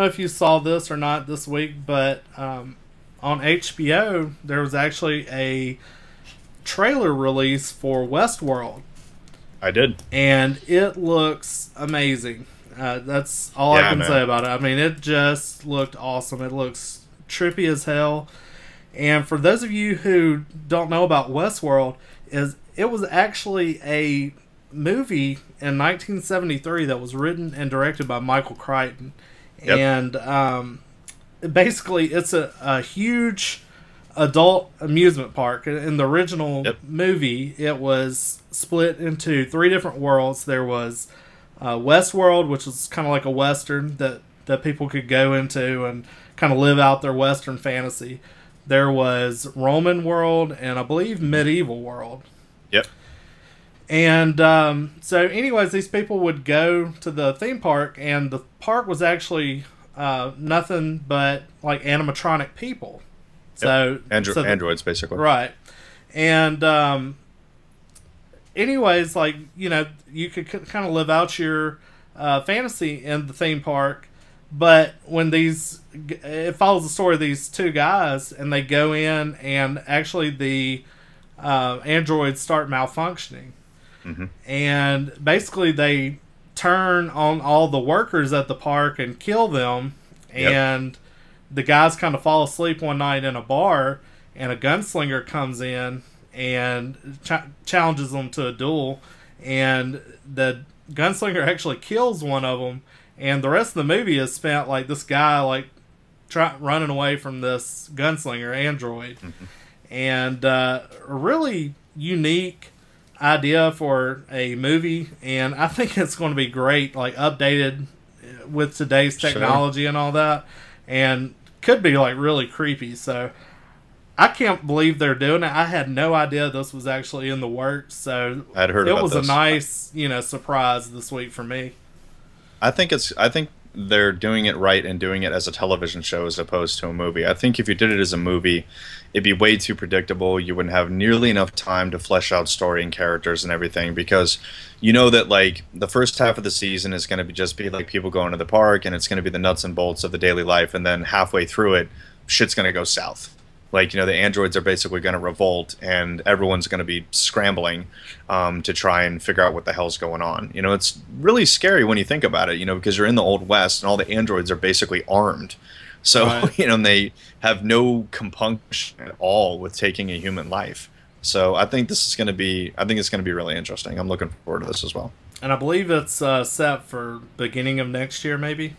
know if you saw this or not this week, but on HBO there was actually a trailer release for Westworld. I did. And it looks amazing. That's all I can say about it. I mean, it just looked awesome. It looks trippy as hell. And for those of you who don't know about Westworld, it was actually a movie in 1973 that was written and directed by Michael Crichton. Yep. And basically, it's a huge adult amusement park. In the original movie, it was split into 3 different worlds. There was Westworld, which was kind of like a western that people could go into and kind of live out their western fantasy. There was Roman world and I believe medieval world. Yep. And so anyways, these people would go to the theme park, and the park was actually nothing but like animatronic people. So, androids, basically. Right. And anyways, like, you know, you could kind of live out your fantasy in the theme park, but when it follows the story of these 2 guys, and they go in, and actually the androids start malfunctioning. Mm-hmm. And basically they turn on all the workers at the park and kill them. And the guys kind of fall asleep one night in a bar, and a gunslinger comes in and challenges them to a duel, and the gunslinger actually kills one of them, and the rest of the movie is spent like this guy like running away from this gunslinger android. Mm-hmm. And a really unique idea for a movie, and I think it's going to be great, like updated with today's technology and all that, and could be like really creepy. So I can't believe they're doing it. I had no idea this was actually in the works, so I'd heard about this. It was a nice, surprise this week for me. I think they're doing it right and doing it as a television show as opposed to a movie. I think if you did it as a movie, it'd be way too predictable. You wouldn't have nearly enough time to flesh out story and characters and everything, because you know that like the first half of the season is going to just be like people going to the park, and it's going to be the nuts and bolts of the daily life, and then halfway through it, shit's going to go south. Like, the androids are basically going to revolt, and everyone's going to be scrambling to try and figure out what the hell's going on. It's really scary when you think about it, because you're in the Old West, and all the androids are basically armed. So, right. And they have no compunction at all with taking a human life. So I think it's going to be really interesting. I'm looking forward to this as well. And I believe it's set for beginning of next year, maybe?